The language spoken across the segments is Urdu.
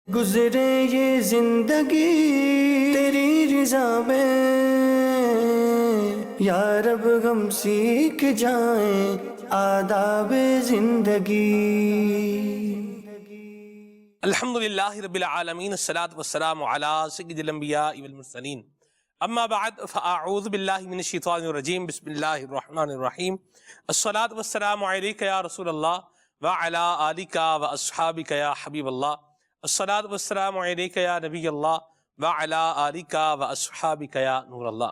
گزرے یہ زندگی تیری رضا میں، یا رب ہم سیکھ جائیں آداب زندگی۔ الحمدللہ رب العالمین، الصلاۃ والسلام علی سید الانبیاء والمرسلین، اما بعد فاعوذ باللہ من الشیطان الرجیم، بسم اللہ الرحمن الرحیم، الصلاۃ والسلام علیک یا رسول اللہ وعلی آلک واصحابک یا حبیب اللہ، الصلاۃ والسلام علیک یا نبی اللہ وعلی آلک واصحابک یا نور اللہ۔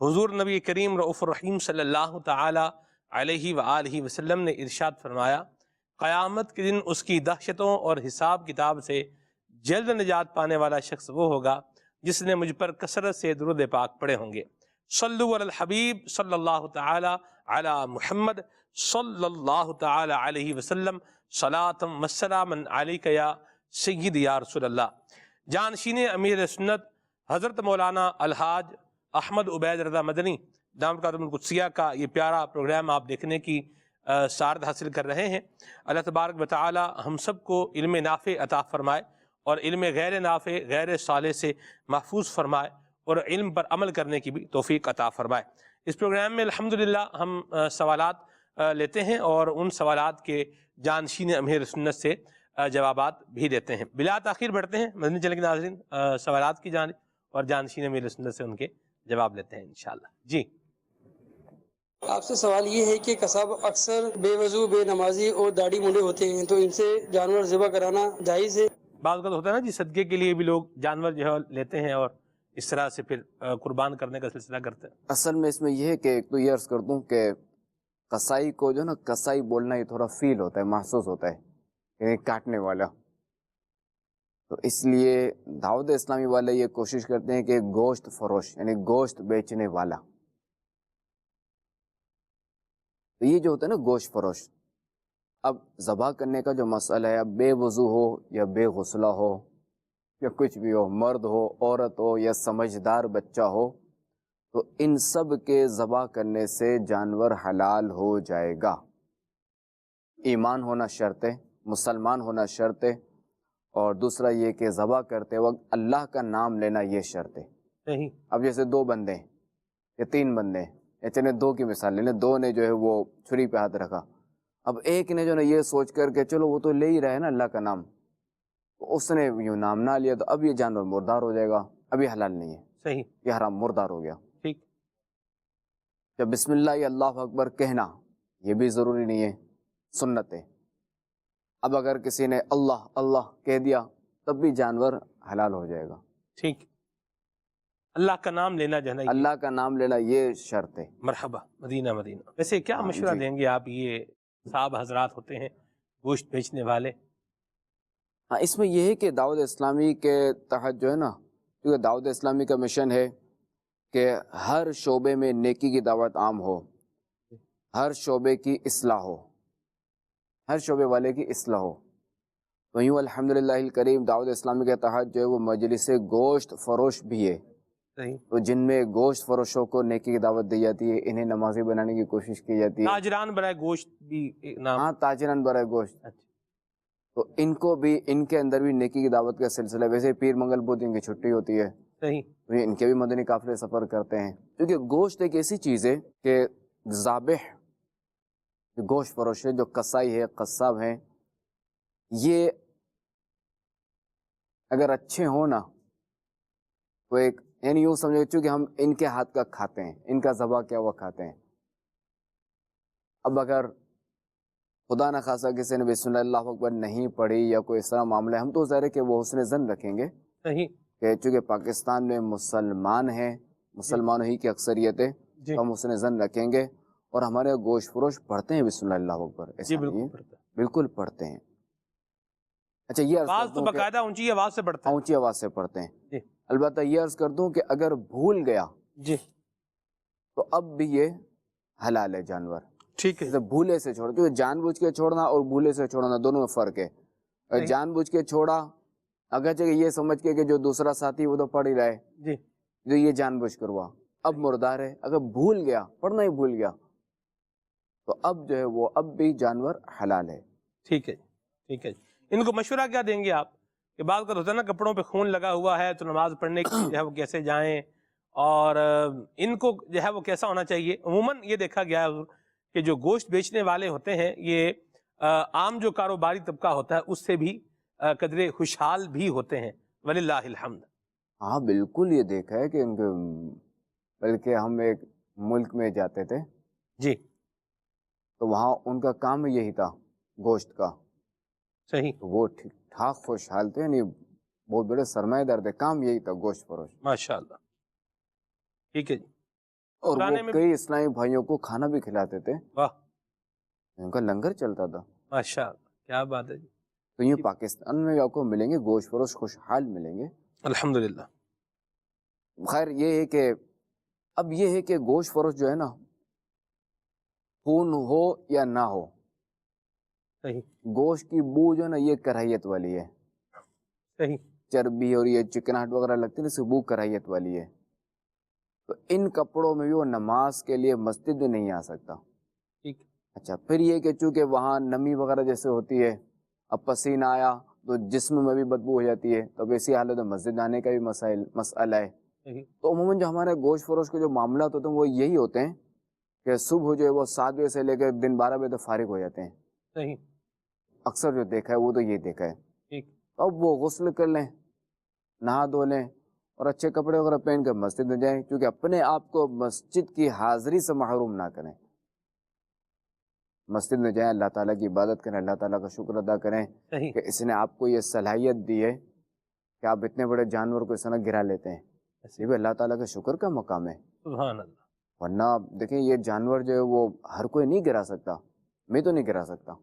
حضور نبی کریم رؤوف الرحیم صلی اللہ تعالی علیہ وآلہ وسلم نے ارشاد فرمایا، قیامت کے دن اس کی دہشتوں اور حساب کتاب سے جلد نجات پانے والا شخص وہ ہوگا جس نے مجھ پر کثرت سے درود پاک پڑھے ہوں گے۔ صلو علی الحبیب صلی اللہ تعالی علی محمد صلی اللہ تعالی علیہ وسلم، صلاۃ و سلاما علیک یا سید یا رسول اللہ۔ جانشین امیر سنت حضرت مولانا الحاج احمد عبید رضا مدنی دامت برکاتہ القدسیہ کا یہ پیارا پروگرام آپ دیکھنے کی سعادت حاصل کر رہے ہیں۔ اللہ تبارک و تعالی ہم سب کو علم نافع عطا فرمائے اور علم غیر نافع غیر صالح سے محفوظ فرمائے اور علم پر عمل کرنے کی بھی توفیق عطا فرمائے۔ اس پروگرام میں الحمدللہ ہم سوالات لیتے ہیں اور ان سوالات کے جانشین امیر سنت سے جوابات بھی دیتے ہیں۔ بلا تاخیر بڑھتے ہیں مدنی چینل کے ناظرین سوالات کی جانب اور جانشین امیر سنت سے ان کے جواب لیتے ہیں انشاءاللہ۔ جی، آپ سے سوال یہ ہے کہ قصاب اکثر بے وضو، بے نمازی اور داڑھی منڈے ہوتے ہیں، تو ان سے جانور ذبح کرانا جائز ہے؟ بعض اوقات ہوتا ہے نا جی، صدقے کے لیے بھی لوگ جانور جو ہے لیتے ہیں اور اس طرح سے پھر قربان کرنے کا سلسلہ کرتے ہیں۔ اصل میں اس میں یہ ہے کہ ایک تو یہ عرض کر دوں کہ قصائی کو جو نا قصائی بولنا یہ تھوڑا فیل ہوتا ہے، محسوس ہوتا ہے، یعنی کاٹنے والا۔ تو اس لیے دعوت اسلامی والے یہ کوشش کرتے ہیں کہ گوشت فروش یعنی گوشت بیچنے والا، تو یہ جو ہوتا ہے نا گوشت فروش، اب ذبح کرنے کا جو مسئلہ ہے، اب بے وضو ہو یا بے غسلہ ہو یا کچھ بھی ہو، مرد ہو عورت ہو یا سمجھدار بچہ ہو، تو ان سب کے ذبح کرنے سے جانور حلال ہو جائے گا۔ ایمان ہونا شرط ہے، مسلمان ہونا شرط ہے، اور دوسرا یہ کہ ذبح کرتے وقت اللہ کا نام لینا یہ شرط ہے۔ صحیح۔ اب جیسے دو بندے ہیں یا تین بندے ہیں، یا چلیں دو کی مثال لے لیں، دو نے جو ہے وہ چھری پہ ہاتھ رکھا، اب ایک نے جو ہے یہ سوچ کر کہ چلو وہ تو لے ہی رہا ہے نا اللہ کا نام، تو اس نے یوں نام نہ لیا، تو اب یہ جانور مردار ہو جائے گا، اب یہ حلال نہیں ہے، صحیح، یہ حرام مردار ہو گیا۔ ٹھیک۔ جب بسم اللہ یا اللہ اکبر کہنا یہ بھی ضروری نہیں ہے، سنت ہے۔ اب اگر کسی نے اللہ اللہ کہہ دیا تب بھی جانور حلال ہو جائے گا۔ ٹھیک، اللہ کا نام لینا جو ہے نا، اللہ کا نام لینا یہ شرط ہے۔ مرحبا مدینہ مدینہ۔ ویسے کیا مشورہ دیں گے آپ، یہ صاحب حضرات ہوتے ہیں گوشت بیچنے والے؟ ہاں، اس میں یہ ہے کہ دعوت اسلامی کے تحت جو ہے نا، کیونکہ دعوت اسلامی کا مشن ہے کہ ہر شعبے میں نیکی کی دعوت عام ہو، ہر شعبے کی اصلاح ہو، ہر شعبے والے کی اصلاح ہو، تو یوں الحمدللہ الکریم دعوت اسلامی کے تحت جو ہے وہ مجلس گوشت فروش بھی ہے، صحیح۔ تو جن میں گوشت فروشوں کو نیکی کی دعوت دی جاتی ہے، انہیں نمازی بنانے کی کوشش کی جاتی ہے۔ تاجران برائے گوشت بھی ایک نام۔ ہاں، تاجران برائے گوشت، اچھا، تو ان کو بھی، ان کے اندر بھی نیکی کی دعوت کا سلسلہ ہے۔ ویسے پیر منگل بدھ ان کی چھٹی ہوتی ہے، صحیح، تو ان کے بھی مدنی قافلے سفر کرتے ہیں، کیونکہ گوشت ایک ایسی چیز ہے کہ ذابح گوشت فروش ہے، جو قصائی ہے، قصاب ہیں، یہ اگر اچھے ہوں نا، تو ایک یعنی یوں سمجھے چونکہ ہم ان کے ہاتھ کا کھاتے ہیں، ان کا ذبح کیا ہوا کھاتے ہیں۔ اب اگر خدا نہ خاصا کسی نے بسم اللہ اکبر نہیں پڑھی یا کوئی اس طرح معاملہ ہے، ہم تو ظاہر ہے کہ وہ حسن ظن رکھیں گے صحیح، کہ چونکہ پاکستان میں مسلمان ہیں، مسلمانوں ہی کی اکثریت ہے، جی تو ہم حسن ظن رکھیں گے، اور ہمارے گوشت فروش پڑھتے ہیں بسم اللہ اکبر، جی، ایسا نہیں بالکل ہے، پڑھتا ہے۔ بالکل پڑھتے ہیں۔ اچھا، یہ عرض آواز کر تو دوں کہ باقاعدہ اونچی آواز سے پڑھتا ہے۔ اونچی آواز سے پڑھتے ہیں، جی البتہ یہ عرض کر دوں کہ اگر بھول گیا جی، تو ب بھی یہ حلال ہے جانور، ٹھیک ہے، جیسے بھولے سے چھوڑ، کیونکہ جان بوجھ کے چھوڑنا اور بھولے سے چھوڑنا دونوں میں فرق ہے۔ اگر جان بوجھ کے چھوڑا، اگرچہ کہ یہ سمجھ کے کہ جو دوسرا ساتھی وہ تو پڑھ ہی رہا ہے، جی، جو یہ جان بوجھ کر ہوا، اب مردار ہے۔ اگر بھول گیا، پڑھنا ہی بھول گیا، تو اب جو ہے وہ اب بھی جانور حلال ہے۔ ٹھیک ہے، ٹھیک ہے۔ ان کو مشورہ کیا دیں گے آپ کہ بعض کا ہوتا ہے نا کپڑوں پہ خون لگا ہوا ہے تو نماز پڑھنے کے لیے جو ہے وہ کیسے جائیں، اور ان کو جو ہے وہ کیسا ہونا چاہیے. عموماً یہ دیکھا گیا ہے کہ جو گوشت بیچنے والے ہوتے ہیں یہ عام جو کاروباری طبقہ ہوتا ہے اس سے بھی قدرے خوشحال بھی ہوتے ہیں، وللہ الحمد. ہاں بالکل یہ دیکھا ہے کہ ان کے بلکہ ہم ایک ملک میں جاتے تھے جی تو وہاں ان کا کام یہی تھا گوشت کا، صحیح، تو وہ ٹھیک ٹھاک خوشحال تھے، یعنی بہت بڑے سرمایہ دار تھے، کام یہی تھا گوشت فروش. ماشاء اللہ. ٹھیک ہے جی. اور وہ پرانے میں کئی اسلامی بھائیوں کو کھانا بھی کھلاتے تھے، واہ ان کا لنگر چلتا تھا. ماشاء اللہ، کیا بات ہے جی. تو یہ پاکستان میں آپ کو ملیں گے گوشت فروش خوشحال ملیں گے. الحمدللہ. خیر یہ ہے کہ اب یہ ہے کہ گوشت فروش جو ہے نا، خون ہو یا نہ ہو، صحیح گوشت کی بو جو ہے نا یہ کراہیت والی ہے. صحیح. چربی اور یہ چکناہٹ وغیرہ لگتی ہے نا، اس کی بو کراہیت والی ہے. تو ان کپڑوں میں بھی وہ نماز کے لیے مسجد میں نہیں آ سکتا. ٹھیک. اچھا پھر یہ کہ چونکہ وہاں نمی وغیرہ جیسے ہوتی ہے، اب پسینہ آیا تو جسم میں بھی بدبو ہو جاتی ہے، تو اب ایسی حالت میں مسجد آنے کا بھی مسئلہ ہے. صحیح. تو عموماً جو ہمارے گوشت فروش کے جو معاملات ہوتے ہیں وہ یہی ہوتے ہیں کہ صبح جو ہے وہ 7 بجے سے لے کے دن 12 بجے تک فارغ ہو جاتے ہیں. صحیح. اکثر جو دیکھا ہے وہ تو یہ دیکھا ہے. ٹھیک. اب وہ غسل کر لیں، نہا دھو لیں اور اچھے کپڑے وغیرہ پہن کر مسجد میں جائیں، کیونکہ اپنے آپ کو مسجد کی حاضری سے محروم نہ کریں. مسجد میں جائیں، اللہ تعالیٰ کی عبادت کریں، اللہ تعالیٰ کا شکر ادا کریں صحیح. کہ اس نے آپ کو یہ صلاحیت دی ہے کہ آپ اتنے بڑے جانور کو اس طرح گرا لیتے ہیں. یہ بھی اللہ تعالیٰ کے شکر کا مقام ہے. سبحان اللہ. ورنہ دیکھیں یہ جانور جو ہے وہ ہر کوئی نہیں گرا سکتا، میں تو نہیں گرا سکتا.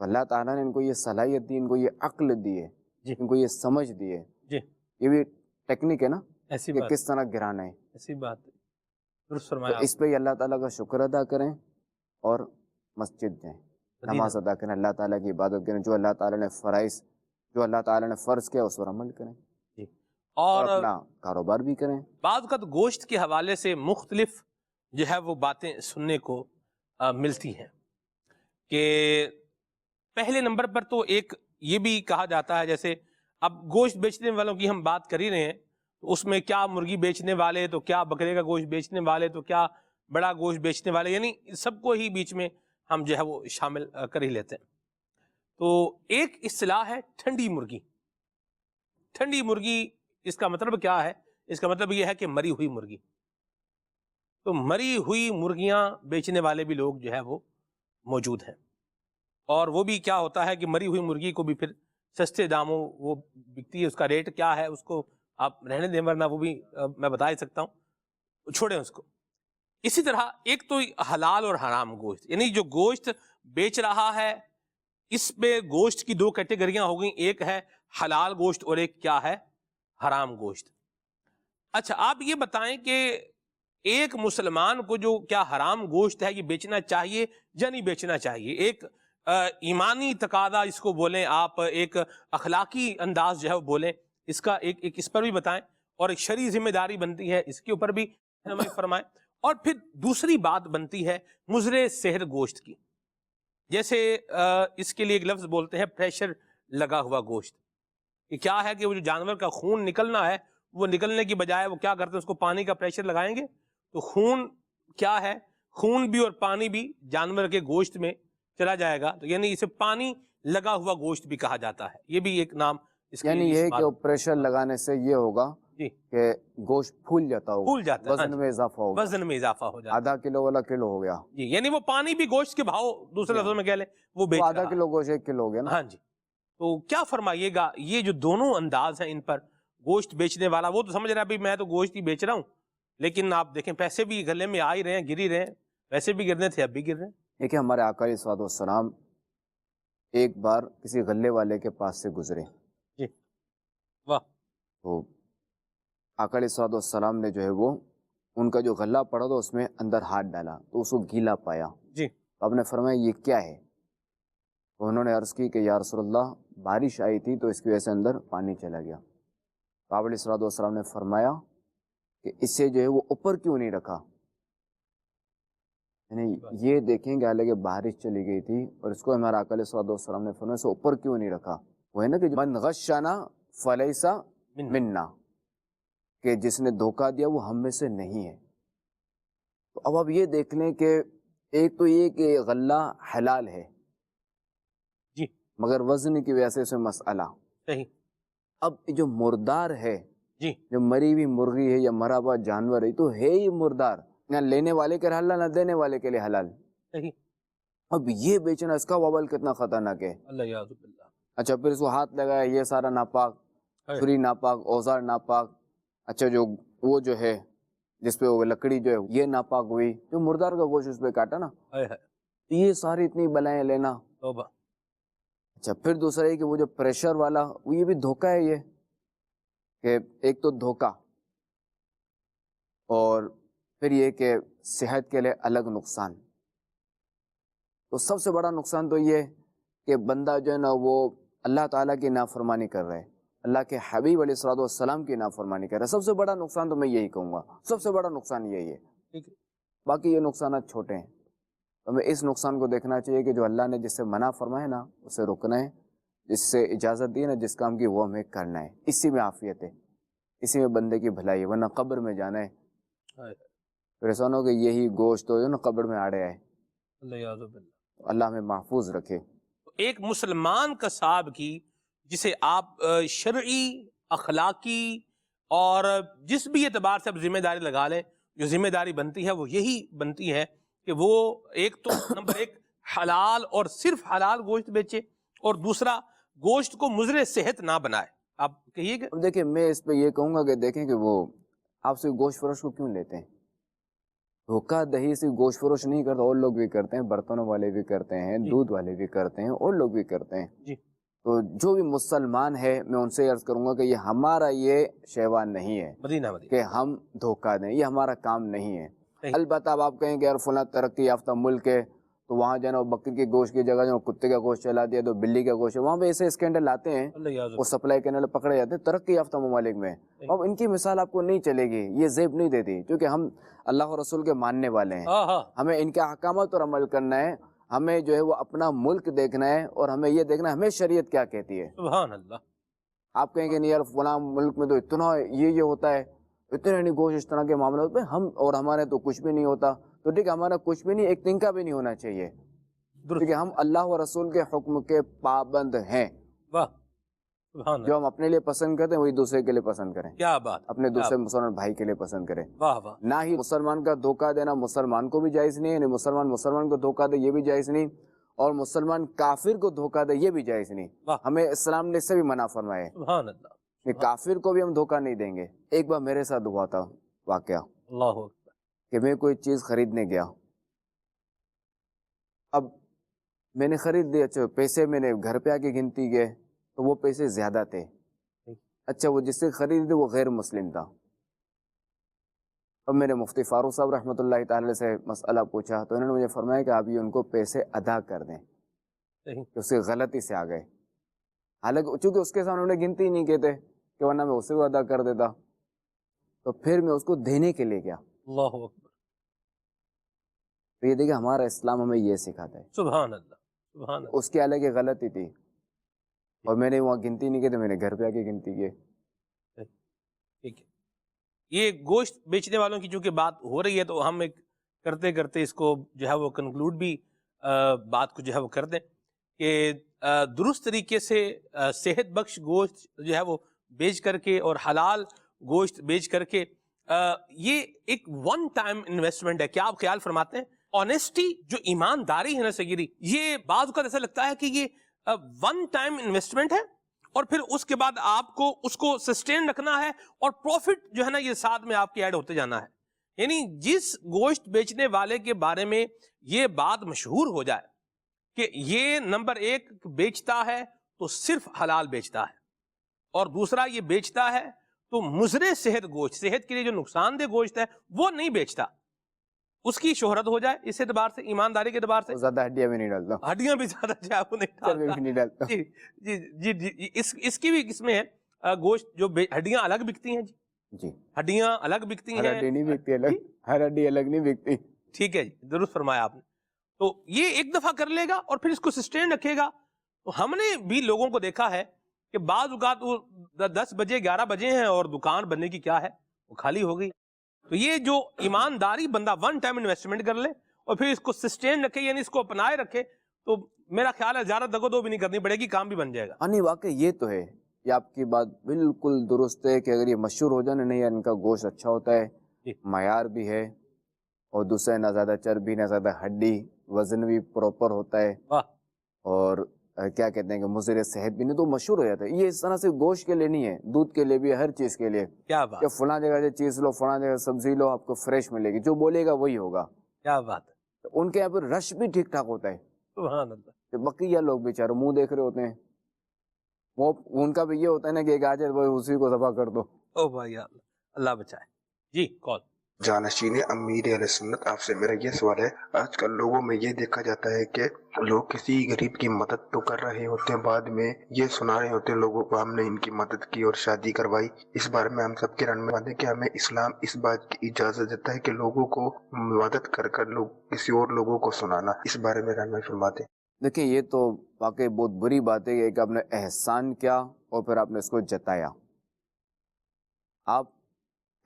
اللہ تعالیٰ نے ان کو یہ صلاحیت دی، ان کو یہ عقل دی ہے، جی. ان کو یہ سمجھ دی ہے. جی. یہ بھی ٹیکنیک ہے نا ایسی کہ بات، کس طرح گرانا ہے. ایسی بات ہے. درست تو فرمایا. اس پہ ہی اللہ تعالیٰ کا شکر ادا کریں اور مسجد جائیں، نماز ادا کریں، اللہ تعالیٰ کی عبادت کریں، جو اللہ تعالیٰ نے جو اللہ تعالیٰ نے فرض کیا اس پر عمل کریں، جی. اور اور اپنا کاروبار بھی کریں. بعض اوقات گوشت کے حوالے سے مختلف جو ہے وہ باتیں سننے کو ملتی ہیں کہ پہلے نمبر پر تو ایک یہ بھی کہا جاتا ہے، جیسے اب گوشت بیچنے والوں کی ہم بات کر ہی رہے ہیں، تو اس میں کیا مرغی بیچنے والے، تو کیا بکرے کا گوشت بیچنے والے، تو کیا بڑا گوشت بیچنے والے، یعنی سب کو ہی بیچ میں ہم جو ہے وہ شامل کر ہی لیتے ہیں. تو ایک اصطلاح ہے ٹھنڈی مرغی. ٹھنڈی مرغی اس کا مطلب کیا ہے؟ اس کا مطلب یہ ہے کہ مری ہوئی مرغی. تو مری ہوئی مرغیاں بیچنے والے بھی لوگ جو ہے وہ موجود ہیں، اور وہ بھی کیا ہوتا ہے کہ مری ہوئی مرغی کو بھی پھر سستے داموں وہ بکتی ہے. اس کا ریٹ کیا ہے اس کو آپ رہنے دیں، ورنہ وہ بھی میں بتا ہی سکتا ہوں، چھوڑیں اس کو. اسی طرح ایک تو حلال اور حرام گوشت، یعنی جو گوشت بیچ رہا ہے اس پہ گوشت کی 2 کیٹیگریاں ہو گئیں، ایک ہے حلال گوشت اور ایک کیا ہے؟ حرام گوشت. اچھا آپ یہ بتائیں کہ ایک مسلمان کو جو کیا حرام گوشت ہے یہ بیچنا چاہیے یا نہیں بیچنا چاہیے؟ ایک ایمانی تقاضا اس کو بولیں آپ، ایک اخلاقی انداز جو ہے وہ بولیں، اس کا ایک اس پر بھی بتائیں، اور ایک شرعی ذمہ داری بنتی ہے اس کے اوپر بھی رہنمائی فرمائیں. اور پھر دوسری بات بنتی ہے مضر سحر گوشت کی. جیسے اس کے لیے ایک لفظ بولتے ہیں پریشر لگا ہوا گوشت. کہ کیا ہے کہ وہ جو جانور کا خون نکلنا ہے وہ نکلنے کی بجائے وہ کیا کرتے ہیں، اس کو پانی کا پریشر لگائیں گے تو خون کیا ہے، خون بھی اور پانی بھی جانور کے گوشت میں چلا جائے گا. تو یعنی اسے پانی لگا ہوا گوشت بھی کہا جاتا ہے، یہ بھی ایک نام اس یعنی یہ ہے کہ پریشر لگانے سے یہ ہوگا جی کہ گوشت پھول جاتا ہوگا، پھول جاتا ہے، وزن میں اضافہ ہوگا، وزن میں اضافہ ہو جاتا ہے. آدھا کلو والا کلو ہو گیا جی، یعنی وہ پانی بھی گوشت کے بھاؤ دوسرے لفظوں میں کہہ لیں وہ بیچ تو رہا آدھا کلو گوشت 1 کلو ہو گیا نا. ہاں جی. تو کیا فرمائیے گا یہ جو دونوں انداز ہیں ان پر؟ گوشت بیچنے والا وہ تو سمجھ رہا ہے بھی میں تو گوشت ہی بیچ رہا ہوں، لیکن آپ دیکھیں پیسے بھی گلے میں آ ہی رہے ہیں، گر ہی رہے ہیں، ویسے بھی گرنے تھے اب بھی گر رہے ہیں. دیکھیں ہمارے آقا علیہ الصلوۃ والسلام ایک بار کسی غلے والے کے پاس سے گزرے، جی واہ، تو آقا علیہ الصلوۃ والسلام نے جو ہے وہ ان کا جو غلہ پڑا تھا اس میں اندر ہاتھ ڈالا تو اس کو گیلا پایا. جی تو آپ نے فرمایا یہ کیا ہے؟ تو انہوں نے عرض کی کہ یا رسول اللہ بارش آئی تھی تو اس کی وجہ سے اندر پانی چلا گیا. تو آپ علیہ الصلوۃ والسلام نے فرمایا کہ اسے جو ہے وہ اوپر کیوں نہیں رکھا، یعنی یہ دیکھیں کہ حالانکہ بارش چلی گئی تھی اور اس کو ہمارا آقا علیہ الصلوۃ والسلام نے فرمایا سے اوپر کیوں نہیں رکھا؟ وہ ہے نا کہ من غشنا فلیس منا، کہ جس نے دھوکہ دیا وہ ہم میں سے نہیں ہے۔ تو اب آپ یہ دیکھ لیں کہ ایک تو یہ کہ غلہ حلال ہے جی مگر وزن کی وجہ سے اسے مسئلہ، صحیح، اب جو مردار ہے، جی جو مری ہوئی مرغی ہے یا مرا ہوا جانور ہے تو ہے ہی مردار، نہ لینے والے کے لیے حلال نہ دینے والے کے لیے حلال۔ صحیح، اب یہ بیچنا، اس کا وبال کتنا خطرناک ہے۔ اللہ یعوذ باللہ، اچھا پھر اس کو ہاتھ لگایا، یہ سارا ناپاک، ہے، چھری ناپاک، اوزار ناپاک، اچھا جو وہ جو ہے جس پہ وہ لکڑی جو ہے یہ ناپاک ہوئی، جو مردار کا گوشت اس پہ کاٹا نا، ہے، تو یہ ساری اتنی بلائیں لینا۔ توبہ، اچھا پھر دوسرا یہ کہ وہ جو پریشر والا، وہ یہ بھی دھوکہ ہے، یہ کہ ایک تو دھوکہ اور پھر یہ کہ صحت کے لیے الگ نقصان۔ تو سب سے بڑا نقصان تو یہ کہ بندہ جو ہے نا وہ اللہ تعالیٰ کی نافرمانی کر رہا ہے، اللہ کے حبیب علیہ الصلوۃ والسلام کی نافرمانی کر رہا ہے۔ سب سے بڑا نقصان تو میں یہی کہوں گا، سب سے بڑا نقصان یہی ہے، ٹھیک ہے، باقی یہ نقصانات چھوٹے ہیں۔ تو ہمیں اس نقصان کو دیکھنا چاہیے کہ جو اللہ نے جس سے منع فرمایا نا اسے رکنا ہے، جس سے اجازت دی نا جس کام کی وہ ہمیں کرنا ہے، اسی میں عافیت ہے، اسی میں بندے کی بھلائی ہے، ورنہ قبر میں جانا ہے پھر ایسا نہ ہو کہ یہی گوشت ہو جو نا قبر میں آڑے آئے۔ اللہ یعوذ باللہ۔ اللہ ہمیں محفوظ رکھے۔ ایک مسلمان قصاب کی جسے آپ شرعی، اخلاقی اور جس بھی اعتبار سے آپ ذمہ داری لگا لیں، جو ذمہ داری بنتی ہے وہ یہی بنتی ہے کہ وہ ایک تو نمبر ایک حلال اور صرف حلال گوشت بیچے، اور دوسرا گوشت کو مضر صحت نہ بنائے۔ آپ کہیے کہ اب دیکھیں میں اس پہ یہ کہوں گا کہ دیکھیں کہ وہ آپ سے گوشت فروش کو کیوں لیتے ہیں؟ دھوکہ دہی سے گوشت فروش نہیں کرتا، اور لوگ بھی کرتے ہیں، برتنوں والے بھی کرتے ہیں، دودھ والے بھی کرتے ہیں، اور لوگ بھی کرتے ہیں۔ جی، تو جو بھی مسلمان ہے میں ان سے عرض کروں گا کہ یہ ہمارا یہ شیوان نہیں ہے مدینہ مدینہ، کہ ہم دھوکہ دیں، یہ ہمارا کام نہیں ہے۔ صحیح، البتہ اب آپ کہیں کہ یار فلاں ترقی یافتہ ملک ہے تو وہاں جو ہے نا بکری کے گوشت کی جگہ جو کتے کا گوشت چلا دیا تو بلی کا گوشت ہے، وہاں پہ ایسے اسکینڈل آتے ہیں، اللہ یعوذ وہ سپلائی کرنے والے پکڑے جاتے ہیں ترقی یافتہ ممالک میں۔ اب ان کی مثال آپ کو نہیں چلے گی، یہ زیب نہیں دیتی، کیونکہ ہم اللہ و رسول کے ماننے والے ہیں، ہاں ہاں، ہمیں ان کے احکامات پر عمل کرنا ہے، ہمیں جو ہے وہ اپنا ملک دیکھنا ہے، اور ہمیں یہ دیکھنا ہے ہمیں شریعت کیا کہتی ہے۔ سبحان اللہ، آپ کہیں گے نہیں یار فلاں ملک میں تو اتنا یہ ہوتا ہے، اتنے نہیں گوشت اس طرح کے معاملات میں ہم اور ہمارے تو کچھ بھی نہیں ہوتا، تو ٹھیک ہے ہمارا کچھ بھی نہیں، ایک تنکا بھی نہیں ہونا چاہیے، کیونکہ ہم اللہ و رسول کے حکم کے پابند ہیں۔ واہ، سبحان اللہ، جو ہم اپنے لیے پسند کرتے ہیں وہی دوسرے کے لیے پسند کریں، کیا بات، اپنے دوسرے مسلمان بھائی کے لیے پسند کریں۔ واہ واہ، نہ ہی مسلمان کا دھوکہ دینا مسلمان کو بھی جائز نہیں ہے، یعنی مسلمان کو دھوکہ دے یہ بھی جائز نہیں، اور مسلمان کافر کو دھوکہ دے یہ بھی جائز نہیں۔ واہ، ہمیں اسلام نے اس سے بھی منع فرمایا ہے سبحان اللہ، کہ کافر کو بھی ہم دھوکہ نہیں دیں گے۔ ایک بار میرے ساتھ ہوا تھا واقعہ اللہ اکبر، کہ میں کوئی چیز خریدنے گیا، اب میں نے خرید لی، اچھا پیسے میں نے گھر پہ آ کے گنتی گئے تو وہ پیسے زیادہ تھے، اچھا وہ جس سے خرید تھے وہ غیر مسلم تھا۔ اب میں نے مفتی فاروق صاحب رحمۃ اللہ تعالی سے مسئلہ پوچھا تو انہوں نے مجھے فرمایا کہ آپ یہ ان کو پیسے ادا کر دیں، صحیح، کہ اس کی غلطی سے آ گئے، حالانکہ چونکہ اس کے ساتھ انہوں نے گنتی نہیں کہتے کہ ورنہ میں اسے کو ادا کر دیتا، تو پھر میں اس کو دینے کے لیے گیا۔ اللہ اکبر، تو یہ دیکھیں ہمارا اسلام ہمیں یہ سکھاتا ہے، سبحان اللہ، سبحان اللہ، اس کی حالانکہ غلطی تھی اور میں نے وہاں گنتی نہیں کی تو میں نے گھر پہ آ کے گنتی کی۔ ٹھیک ہے، یہ گوشت بیچنے والوں کی چونکہ بات ہو رہی ہے تو ہم ایک کرتے کرتے اس کو جو ہے وہ کنکلوڈ بھی بات کو جو ہے وہ کر دیں کہ درست طریقے سے صحت بخش گوشت جو ہے وہ بیچ کر کے اور حلال گوشت بیچ کر کے یہ ایک ون ٹائم انویسٹمنٹ ہے۔ کیا آپ خیال فرماتے ہیں آنیسٹی جو ایمانداری ہے نا سگیری، یہ بعض اوقات ایسا لگتا ہے کہ یہ ون ٹائم انویسٹمنٹ ہے اور پھر اس کے بعد آپ کو اس کو سسٹین رکھنا ہے اور پروفٹ جو ہے نا یہ ساتھ میں آپ کے ایڈ ہوتے جانا ہے۔ یعنی جس گوشت بیچنے والے کے بارے میں یہ بات مشہور ہو جائے کہ یہ نمبر ایک بیچتا ہے تو صرف حلال بیچتا ہے، اور دوسرا یہ بیچتا ہے تو مضر صحت گوشت، صحت کے لیے جو نقصان دہ گوشت ہے وہ نہیں بیچتا، اس کی شہرت ہو جائے اس اعتبار سے، ایمانداری کے اعتبار سے، زیادہ ہڈیاں بھی نہیں ڈالتا، ہڈیاں بھی زیادہ چاہے وہ نہیں چربی بھی نہیں ڈالتا۔ جی جی جی جی، اس کی بھی قسمیں ہیں گوشت جو ہڈیاں الگ بکتی ہیں، جی جی ہڈیاں الگ بکتی ہر ہیں، ہڈی نہیں بکتی الگ، ہر ہڈی الگ نہیں بکتی۔ ٹھیک ہے جی، درست فرمایا آپ نے. تو یہ ایک دفعہ کر لے گا اور پھر اس کو سسٹین رکھے گا. تو ہم نے بھی لوگوں کو دیکھا ہے کہ بعض اوقات وہ 10 بجے 11 بجے ہیں اور دکان بننے کی کیا ہے وہ خالی ہو گئی. تو یہ جو ایمانداری بندہ ون ٹائم انویسٹمنٹ کر لے اور پھر اس کو سسٹین رکھے، یعنی اس کو اپنائے رکھے، تو میرا خیال ہے زیادہ دگو دو بھی نہیں کرنی پڑے گی، کام بھی بن جائے گا. نہیں واقعی یہ تو ہے، یہ آپ کی بات بالکل درست ہے کہ اگر یہ مشہور ہو جائے نہیں یار ان کا گوشت اچھا ہوتا ہے، جی. معیار بھی ہے، اور دوسرا نہ زیادہ چربی نہ زیادہ ہڈی، وزن بھی پراپر ہوتا ہے، واہ. اور کیا کہتے ہیں کہ مضر صحت بھی نہیں، تو مشہور ہو جاتا ہے. یہ اس طرح سے گوشت کے لیے نہیں ہے، دودھ کے لیے بھی ہے، ہر چیز کے لیے کیا بات، کہ فلاں جگہ سے چیز لو، فلاں جگہ سے سبزی لو، آپ کو فریش ملے گی، جو بولے گا وہی ہوگا. کیا بات ہے. ان کے یہاں پہ رش بھی ٹھیک ٹھاک ہوتا ہے. سبحان اللہ. کہ بقیہ لوگ بیچارے منہ دیکھ رہے ہوتے ہیں، وہ ان کا بھی یہ ہوتا ہے نا کہ ایک آج وہ اسی کو ذبح کر دو. او بھائی اللہ بچائے. جی کال. جانشین امیر علیہ سنت، آپ سے میرا یہ سوال ہے، آج کل لوگوں میں یہ دیکھا جاتا ہے کہ لوگ کسی غریب کی مدد تو کر رہے ہوتے ہیں، بعد میں یہ سنا رہے ہوتے ہیں لوگوں کو ہم نے ان کی مدد کی اور شادی کروائی. اس بارے میں ہم سب کے رن میں بات ہے کہ ہمیں اسلام اس بات کی اجازت دیتا ہے کہ لوگوں کو مدد کر کر لوگ کسی اور لوگوں کو سنانا، اس بارے میں رہنمائی فرماتے ہیں. دیکھیں یہ تو واقعی بہت بری بات ہے کہ آپ نے احسان کیا اور پھر آپ نے اس کو جتایا. آپ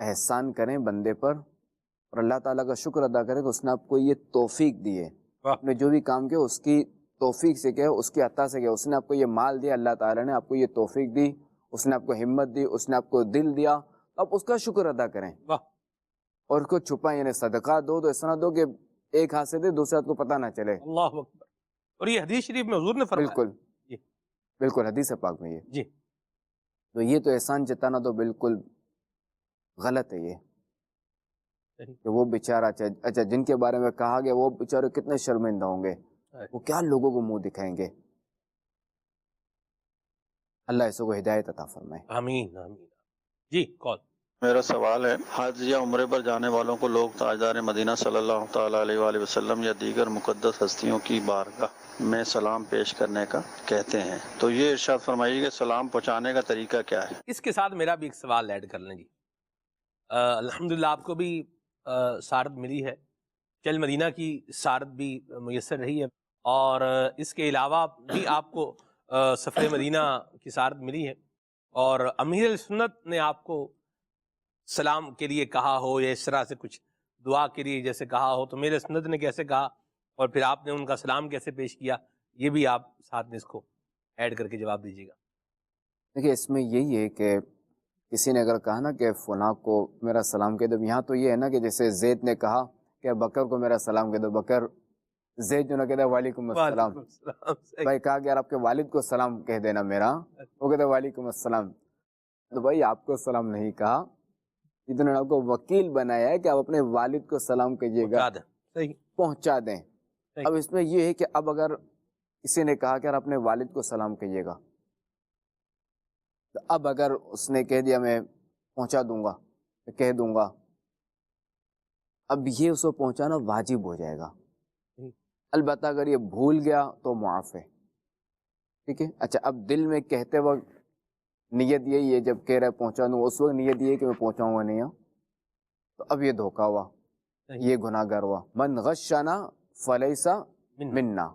احسان کریں بندے پر اور اللہ تعالیٰ کا شکر ادا کریں کہ اس نے آپ کو یہ توفیق دی ہے. آپ نے جو بھی کام کیا اس کی توفیق سے کیا، اس کی عطا سے کیا. اس نے آپ کو یہ مال دیا، اللہ تعالیٰ نے آپ کو یہ توفیق دی، اس نے آپ کو ہمت دی، اس نے آپ کو دل دیا، آپ اس کا شکر ادا کریں. اور اس کو چھپائیں، یعنی صدقہ دو تو اس طرح دو کہ ایک ہاتھ سے دے دوسرے ہاتھ کو پتہ نہ چلے. اللہ اکبر. اور یہ حدیث شریف میں حضور نے فرمایا. بالکل جی. بالکل حدیث پاک میں یہ. جی. تو یہ تو احسان جتانا تو بالکل غلط ہے. یہ کہ وہ بیچارہ اچھا جن کے بارے میں کہا گیا وہ بیچارے کتنے شرمندہ ہوں گے، وہ کیا لوگوں کو منہ دکھائیں گے. اللہ اس کو ہدایت عطا فرمائے. آمین آمین. جی کال. میرا سوال ہے، حج یا عمرے پر جانے والوں کو لوگ تاجدار مدینہ صلی اللہ تعالیٰ علیہ وآلہ وسلم یا دیگر مقدس ہستیوں کی بارگاہ میں سلام پیش کرنے کا کہتے ہیں، تو یہ ارشاد فرمائیے کہ سلام پہنچانے کا طریقہ کیا ہے؟ اس کے ساتھ میرا بھی ایک سوال ایڈ کر لیں جی. الحمدللہ آپ کو بھی سارت ملی ہے، چل مدینہ کی سارت بھی میسر رہی ہے، اور اس کے علاوہ بھی آپ کو سفر مدینہ کی سارت ملی ہے، اور امیر السنت نے آپ کو سلام کے لیے کہا ہو یا اس طرح سے کچھ دعا کے لیے جیسے کہا ہو، تو میرے سنت نے کیسے کہا اور پھر آپ نے ان کا سلام کیسے پیش کیا، یہ بھی آپ ساتھ میں اس کو ایڈ کر کے جواب دیجیے گا. دیکھیے اس میں یہی ہے کہ کسی نے اگر کہا نا کہ فلاں کو میرا سلام کہہ دو، یہاں تو یہ ہے نا کہ جیسے زید نے کہا کہ بکر کو میرا سلام کہہ دو، بکر زید جو نہ کہتا وعلیکم السلام. بھائی کہا کہ یار آپ کے والد کو سلام کہہ دینا میرا، وہ کہتا وعلیکم السلام. تو بھائی آپ کو سلام نہیں کہا، جتنے آپ کو وکیل بنایا ہے کہ آپ اپنے والد کو سلام کہیے گا، پہنچا دیں. اب اس میں یہ ہے کہ اب اگر کسی نے کہا کہ یار اپنے والد کو سلام کہیے گا، تو اب اگر اس نے کہہ دیا میں پہنچا دوں گا، کہہ دوں گا، اب یہ اس کو پہنچانا واجب ہو جائے گا. البتہ اگر یہ بھول گیا تو معاف ہے. ٹھیک ہے. اچھا اب دل میں کہتے وقت نیت یہی ہے، جب کہہ رہا ہے پہنچا دوں، اس وقت نیت یہ ہے کہ میں پہنچاؤں گا نہیں، تو اب یہ دھوکہ ہوا، یہ گناہ گار ہوا. من غشنا فلیسا منا،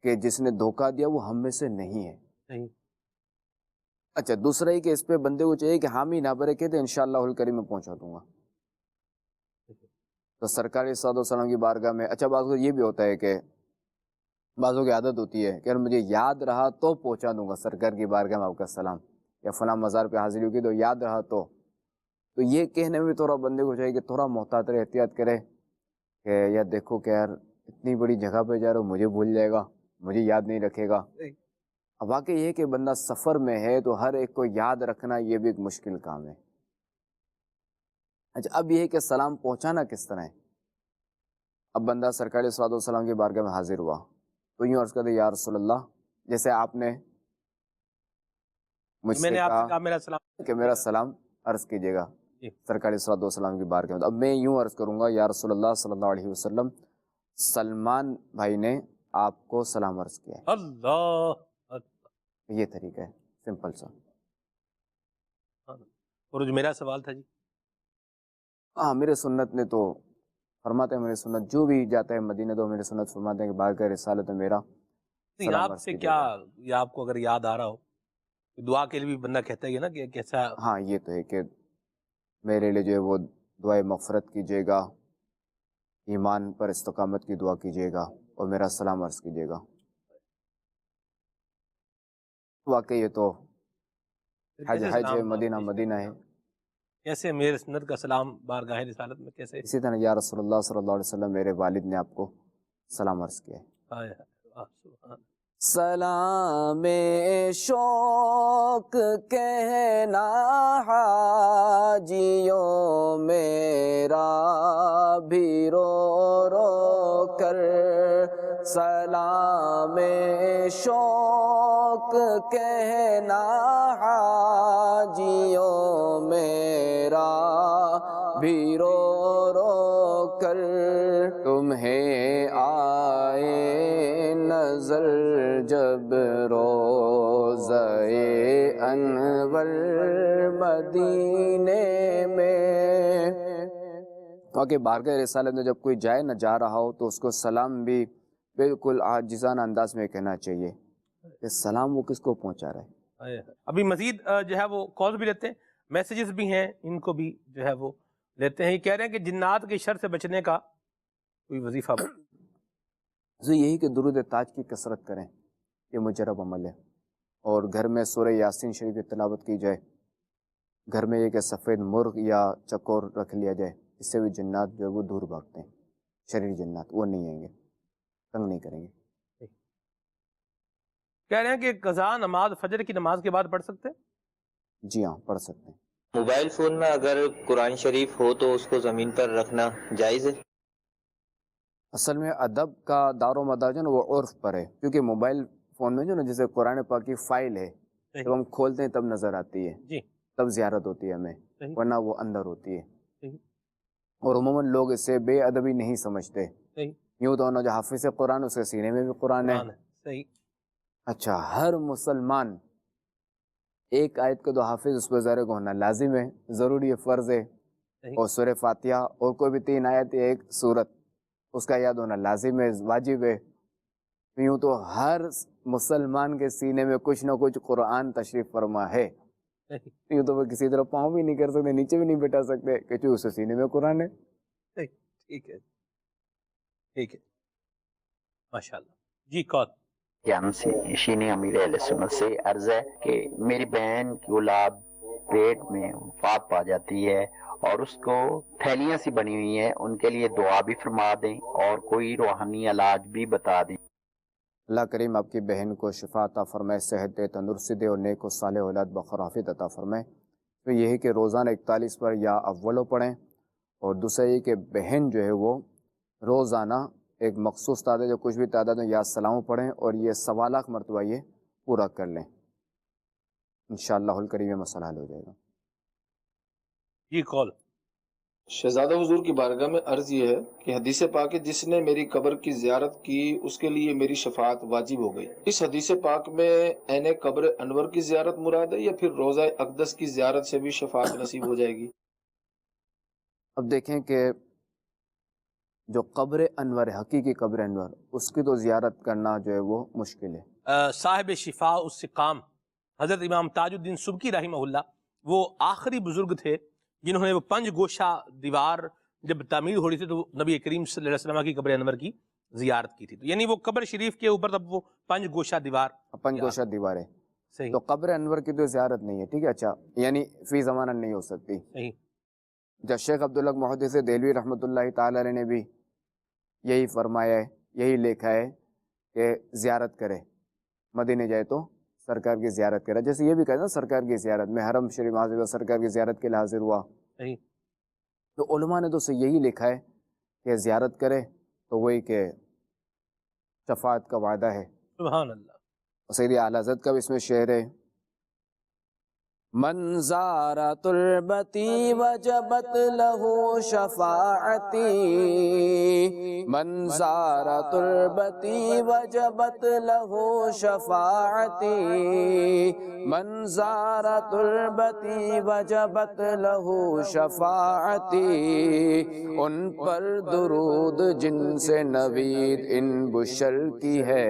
کہ جس نے دھوکہ دیا وہ ہم میں سے نہیں ہے. اچھا دوسرا ہی کہ اس پہ بندے کو چاہیے کہ حامی نہ برے کہتے انشاءاللہ الکریم میں پہنچا دوں گا. تو سرکار صلی اللہ علیہ وسلم کی بارگاہ میں اچھا بعض کو یہ بھی ہوتا ہے کہ بعضوں کی عادت ہوتی ہے کہ اگر مجھے یاد رہا تو پہنچا دوں گا سرکار کی بارگاہ میں آپ کا سلام، یا فلاں مزار پہ حاضری ہوگی تو یاد رہا تو یہ کہنے میں بھی تھوڑا بندے کو چاہیے کہ تھوڑا محتاط رہے، احتیاط کرے کہ یار دیکھو کہ یار اتنی بڑی جگہ پہ جا رہا ہوں، مجھے بھول جائے گا، مجھے یاد نہیں رکھے گا. اب واقعی یہ کہ بندہ سفر میں ہے تو ہر ایک کو یاد رکھنا یہ بھی ایک مشکل کام ہے. اچھا اب یہ ہے کہ سلام پہنچانا کس طرح ہے. اب بندہ سرکار صلی اللہ علیہ وسلم کی بارگاہ میں حاضر ہوا تو یوں عرض کرتے یا رسول اللہ، جیسے آپ نے مجھ سے کہا کہ میرا سلام عرض کیجیے گا سرکار صلی اللہ علیہ وسلم کی بارگاہ میں. اب میں یوں عرض کروں گا یا رسول اللہ صلی اللہ علیہ وسلم، سلمان بھائی نے آپ کو سلام عرض کیا ہے. اللہ، یہ طریقہ ہے سمپل سا. اور جو میرا سوال تھا جی، ہاں میرے سنت نے تو فرماتے ہیں میری سنت جو بھی جاتا ہے مدینہ تو میری سنت فرماتے ہیں کہ بارگاہ رسالت میں میرا سلام آپ عرض سے کیجیے کیا، گا۔ یا آپ کو اگر یاد آ رہا ہو، دعا کے لیے بھی بندہ کہتا ہے نا کہ کیسا، ہاں یہ تو ہے کہ میرے لیے جو ہے وہ دعائے مغفرت کیجیے گا، ایمان پر استقامت کی دعا کیجیے گا اور میرا سلام عرض کیجیے گا۔ واقعی یہ تو حج کیسے حج ہے، سلام مدینہ پیش مدینہ کریں ہے۔ گے؟ کیسے میرے سنت کا سلام بارگاہ رسالت میں کیسے؟ اسی طرح یا رسول اللہ صلی اللہ علیہ وسلم میرے والد نے آپ کو سلام عرض کیا ہے۔ ہائے ہائے، واہ، سبحان۔ سلام شوق کہنا حاجیوں میرا بھی رو رو کر، سلام شوق کہنا حاجیوں میرا بھی رو رو کر، تمہیں آئے نظر جب روضہ انور مدینے میں۔ کیونکہ بارگاہ رسالت میں جب کوئی جائے نہ جا رہا ہو تو اس کو سلام بھی بالکل عاجزانہ انداز میں کہنا چاہیے کہ سلام وہ کس کو پہنچا رہا ہے۔ ابھی مزید جو ہے وہ کال بھی لیتے ہیں، میسیجز بھی ہیں، ان کو بھی جو ہے وہ لیتے ہیں۔ یہ کہہ رہے ہیں کہ جنات کے شر سے بچنے کا کوئی وظیفہ یہی کہ درود تاج کی کثرت کریں، یہ مجرب عمل ہے، اور گھر میں سورہ یاسین شریف کی تلاوت کی جائے، گھر میں یہ کہ سفید مرغ یا چکور رکھ لیا جائے، اس سے بھی جنات جو ہے وہ دور بھاگتے ہیں، شریر جنات وہ نہیں آئیں گے، تنگ نہیں کریں گے۔ کہہ رہے ہیں کہ قضا نماز فجر کی نماز کے بعد پڑھ سکتے ہیں؟ جی ہاں پڑھ سکتے ہیں۔ موبائل فون میں اگر قرآن شریف ہو تو اس کو زمین پر رکھنا جائز ہے؟ اصل میں ادب کا دار و مدار جو ہے نا وہ عرف پر ہے، کیونکہ موبائل فون میں جو نا جیسے قرآن پاک کی فائل ہے، جب ہم کھولتے ہیں تب نظر آتی ہے، جی تب زیارت ہوتی ہے ہمیں، صحیح، ورنہ وہ اندر ہوتی ہے، صحیح، اور عموماً لوگ اسے بے ادبی نہیں سمجھتے، صحیح، یوں تو جو حافظ قرآن اس کے سینے میں بھی قرآن ہے۔ قرآن ہے، صحیح، اچھا، ہر مسلمان ایک آیت کو تو حافظ اس پہ ذرا کو ہونا لازم ہے، ضروری ہے، فرض ہے، صحیح، اور سورہ فاتحہ اور کوئی بھی 3 آیت یا ایک سورت اس کا یاد ہونا لازم ہے، واجب ہے۔ یوں تو ہر مسلمان کے سینے میں کچھ نہ کچھ قرآن تشریف فرما ہے، صحیح، یوں تو وہ کسی طرح پاؤں بھی نہیں کر سکتے، نیچے بھی نہیں بٹھا سکتے کہ چونکہ اس کے سینے میں قرآن ہے۔ صحیح، ٹھیک ہے، ٹھیک ہے، ماشاءاللہ۔ جی کال۔ جان سے شینی امیر اہل سنت سے عرض ہے کہ میری بہن کی اولاد پیٹ میں وفات پا جاتی ہے اور اس کو تھیلیاں سی بنی ہوئی ہیں، ان کے لیے دعا بھی فرما دیں اور کوئی روحانی علاج بھی بتا دیں۔ اللہ کریم آپ کی بہن کو شفا عطا فرمائے، صحت دے، تندرستی دے اور نیک و صالح اولاد بخرافیت عطا فرمائے۔ تو یہ ہے کہ روزانہ 41 پر یا اولو پڑھیں، اور دوسرا یہ کہ بہن جو ہے وہ روزانہ ایک مخصوص تعداد جو کچھ بھی تعداد میں یا سلام پڑھیں اور یہ 1.25 لاکھ مرتبہ یہ پورا کر لیں، انشاءاللہ الکریم یہ مسئلہ حل ہو جائے گا۔ جی کال۔ شہزادہ حضور کی بارگاہ میں عرض یہ ہے کہ حدیث پاک ہے جس نے میری قبر کی زیارت کی اس کے لیے میری شفاعت واجب ہو گئی۔ اس حدیث پاک میں عین قبر انور کی زیارت مراد ہے یا پھر روضہ اقدس کی زیارت سے بھی شفاعت نصیب ہو جائے گی؟ اب دیکھیں کہ جو قبر انور ہے، حقیقی قبر انور، اس کی تو زیارت کرنا جو ہے وہ مشکل ہے۔ صاحب شفاء السقام حضرت امام تاج الدین سبکی رحمہ اللہ، وہ آخری بزرگ تھے جنہوں نے وہ 5 گوشہ دیوار جب تعمیر ہو رہی تھی تو نبی کریم صلی اللہ علیہ وسلم کی قبر انور کی زیارت کی تھی، تو یعنی وہ قبر شریف کے اوپر تب وہ 5 گوشہ دیوار، 5 گوشہ دیوار ہے، صحیح، تو قبر انور کی تو زیارت نہیں ہے، ٹھیک ہے، اچھا، یعنی فی زمانہ نہیں ہو سکتی۔ صحیح، جب شیخ عبداللہ محدث دہلوی رحمۃ اللہ تعالی علیہ نے بھی یہی فرمایا ہے، یہی لکھا ہے کہ زیارت کرے، مدینے جائے تو سرکار کی زیارت کرے، جیسے یہ بھی کہتے ہیں سرکار کی زیارت میں حرم شریف حاضر ہوا، سرکار کی زیارت کے لیے حاضر ہوا، صحیح، تو علماء نے تو اسے یہی لکھا ہے کہ زیارت کرے، تو وہی کہ شفاعت کا وعدہ ہے۔ سبحان اللہ۔ سید اعلی حضرت کا بھی اس میں شعر ہے، من زار تربتی وجبت له شفاعتی، من زار تربتی وجبت له شفاعتی، من زار تربتی وجبت له شفاعتی، ان پر درود جن سے نوید ان بشر کی ہے۔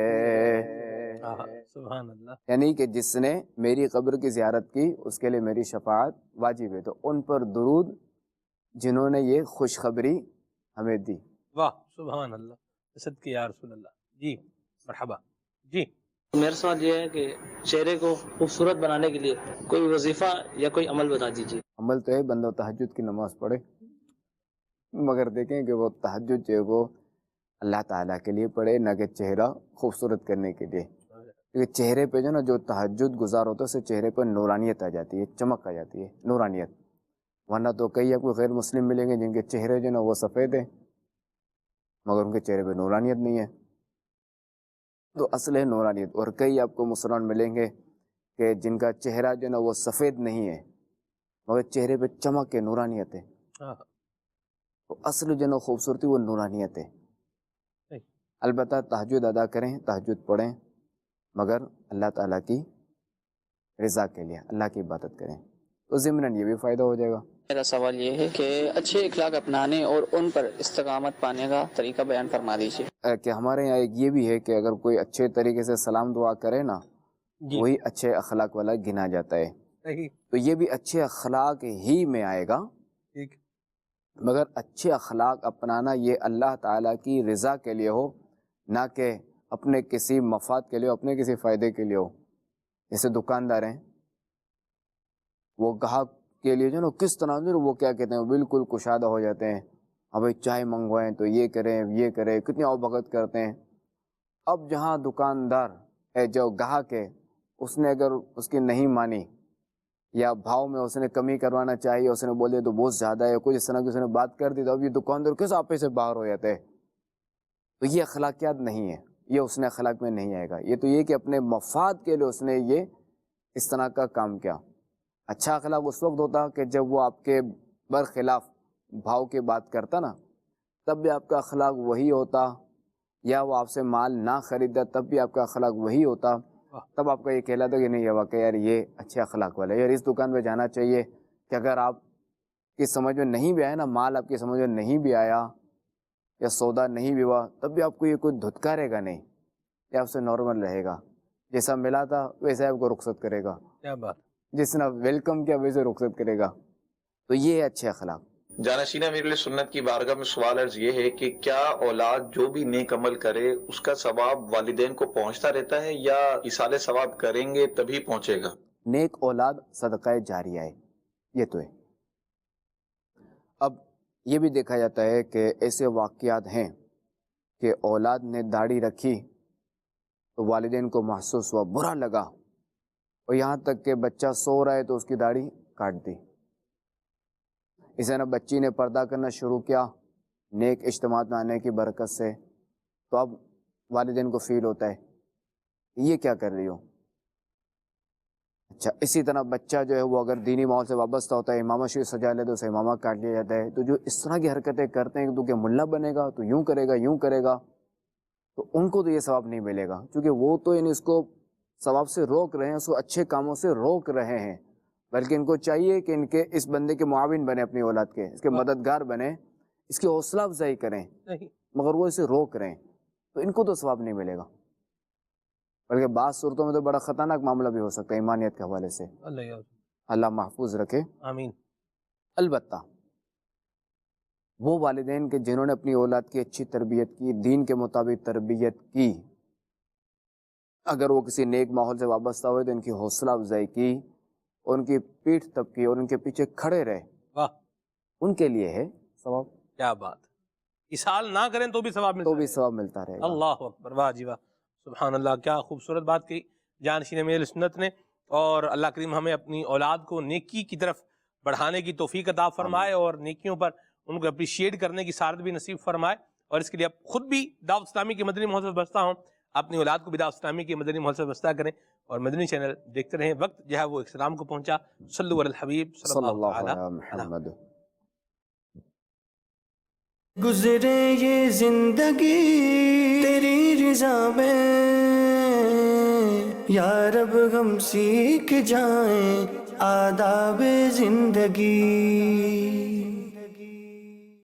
سبحان اللہ۔ یعنی کہ جس نے میری قبر کی زیارت کی اس کے لیے میری شفاعت واجب ہے، تو ان پر درود جنہوں نے یہ خوشخبری ہمیں دی۔ واہ سبحان اللہ، صدقے یا رسول اللہ۔ جی مرحبا۔ جی میرا سوال یہ ہے کہ چہرے کو خوبصورت بنانے کے لیے کوئی وظیفہ یا کوئی عمل بتا دیجیے۔ عمل تو ہے بندہ تہجد کی نماز پڑھے، مگر دیکھیں کہ وہ تہجد جو ہے وہ اللہ تعالیٰ کے لیے پڑھے، نہ کہ چہرہ خوبصورت کرنے کے لیے، کیونکہ چہرے پہ جو نا جو تہجد گزار ہوتا ہے اسے چہرے پر نورانیت آ جاتی ہے، چمک آ جاتی ہے، نورانیت۔ ورنہ تو کئی آپ کو غیر مسلم ملیں گے جن کے چہرے جو نا وہ سفید ہیں مگر ان کے چہرے پہ نورانیت نہیں ہے، تو اصل ہے نورانیت۔ اور کئی آپ کو مسلمان ملیں گے کہ جن کا چہرہ جو نا وہ سفید نہیں ہے مگر چہرے پہ چمک ہے، نورانیت ہے، تو اصل جو نا خوبصورتی وہ نورانیت ہے۔ البتہ تہجد ادا کریں، تہجد پڑھیں، مگر اللہ تعالیٰ کی رضا کے لیے اللہ کی عبادت کریں، تو ضمناً یہ بھی فائدہ ہو جائے گا۔ میرا سوال یہ ہے کہ اچھے اخلاق اپنانے اور ان پر استقامت پانے کا طریقہ بیان فرما دیجیے۔ کہ ہمارے یہاں ایک یہ بھی ہے کہ اگر کوئی اچھے طریقے سے سلام دعا کرے نا وہی اچھے اخلاق والا گنا جاتا ہے، تو یہ بھی اچھے اخلاق ہی میں آئے گا، مگر اچھے اخلاق اپنانا یہ اللہ تعالیٰ کی رضا کے لیے ہو، نہ کہ اپنے کسی مفاد کے لیے، اپنے کسی فائدے کے لیے ہو۔ جیسے دکاندار ہیں، وہ گاہک کے لیے جو نا کس طرح جو وہ کیا کہتے ہیں، وہ بالکل کشادہ ہو جاتے ہیں، ہاں بھائی چائے منگوائیں تو یہ کریں یہ کریں، کتنی آؤ بھگت کرتے ہیں۔ اب جہاں دکاندار ہے جو گاہک ہے اس نے اگر اس کی نہیں مانی یا بھاؤ میں اس نے کمی کروانا چاہیے، اس نے بولے تو بہت زیادہ ہے، کچھ اس طرح کی اس نے بات کر دی، تو اب یہ دکاندار کس آپے سے باہر ہو جاتا ہے، تو یہ اخلاقیات نہیں ہے، یہ اس نے اخلاق میں نہیں آئے گا۔ یہ تو یہ کہ اپنے مفاد کے لیے اس نے یہ اس طرح کا کام کیا۔ اچھا اخلاق اس وقت ہوتا کہ جب وہ آپ کے برخلاف بھاؤ کی بات کرتا نا، تب بھی آپ کا اخلاق وہی ہوتا، یا وہ آپ سے مال نہ خریدا تب بھی آپ کا اخلاق وہی ہوتا، تب آپ کا یہ کہلاتا کہ نہیں یہ واقعی یار یہ اچھے اخلاق والا ہے، یار اس دکان پہ جانا چاہیے۔ کہ اگر آپ کی سمجھ میں نہیں بھی آیا نا، مال آپ کی سمجھ میں نہیں بھی آیا یا سودا نہیں بھی ہوا، تب بھی آپ کو یہ کوئی دھتکارے گا نہیں، یا آپ سے نارمل رہے گا، جیسا ملا تھا ویسے آپ کو رخصت کرے گا، کیا بات، جس نے ویلکم کیا ویسے رخصت کرے گا، تو یہ ہے اچھے اخلاق۔ جانشین امیر سنت کی بارگاہ میں سوال عرض یہ ہے کہ کیا اولاد جو بھی نیک عمل کرے اس کا ثواب والدین کو پہنچتا رہتا ہے یا ایصال ثواب کریں گے تبھی پہنچے گا؟ نیک اولاد صدقہ جاریہ ہے، یہ تو ہے۔ اب یہ بھی دیکھا جاتا ہے کہ ایسے واقعات ہیں کہ اولاد نے داڑھی رکھی تو والدین کو محسوس ہوا، برا لگا، اور یہاں تک کہ بچہ سو رہا ہے تو اس کی داڑھی کاٹ دی۔ اس طرح بچی نے پردہ کرنا شروع کیا نیک اجتماعات میں آنے کی برکت سے، تو اب والدین کو فیل ہوتا ہے یہ کیا کر رہی ہو۔ اچھا اسی طرح بچہ جو ہے وہ اگر دینی ماحول سے وابستہ ہوتا ہے، امامہ شریف سجا لے تو اسے امامہ کاٹ لیا جاتا ہے۔ تو جو اس طرح کی حرکتیں کرتے ہیں کہ تو کیا ملا بنے گا، تو یوں کرے گا یوں کرے گا، تو ان کو تو یہ ثواب نہیں ملے گا، کیونکہ وہ تو اس کو ثواب سے روک رہے ہیں، اس کو اچھے کاموں سے روک رہے ہیں، بلکہ ان کو چاہیے کہ ان کے اس بندے کے معاون بنے، اپنی اولاد کے اس کے مددگار بنے، اس کی حوصلہ افزائی کریں، مگر وہ اسے روک رہے ہیں، تو ان کو تو ثواب نہیں ملے گا، بلکہ بعض صورتوں میں تو بڑا خطرناک معاملہ بھی ہو سکتا ہے ایمانیت کے حوالے سے۔ اللہ محفوظ رکھے، آمین۔ البتہ وہ والدین کے جنہوں نے اپنی اولاد کی اچھی تربیت کی، دین کے مطابق تربیت کی، اگر وہ کسی نیک ماحول سے وابستہ ہوئے تو ان کی حوصلہ افزائی کی، اور ان کی پیٹھ تپکی اور ان کے پیچھے کھڑے رہے، واہ ان کے لیے ہے ثواب۔ کیا بات، اسال نہ کریں تو بھی ثواب ملتا، تو بھی ثواب ملتا رہے گا۔ اللہ اکبر، واہ جی واہ، سبحان اللہ، کیا خوبصورت بات کی جانشین امیر سنت نے، اور اللہ کریم ہمیں اپنی اولاد کو نیکی کی طرف بڑھانے کی توفیق عطا فرمائے، اور نیکیوں پر ان کو اپریشیٹ کرنے کی سعادت بھی نصیب فرمائے، اور اس کے لیے اب خود بھی دعوت اسلامی کے مدنی ماحول سے بچتا ہوں، اپنی اولاد کو بدعت اسلامی کی مدنی ماحول سے وابستہ کریں اور مدنی چینل دیکھتے رہیں. وقت جو ہے وہ اختتام کو پہنچا. صلو علی الحبیب صلی اللہ علیہ محمد. گزرے یہ زندگی تیری رضا میں، یا رب ہم سیکھ جائیں آداب زندگی.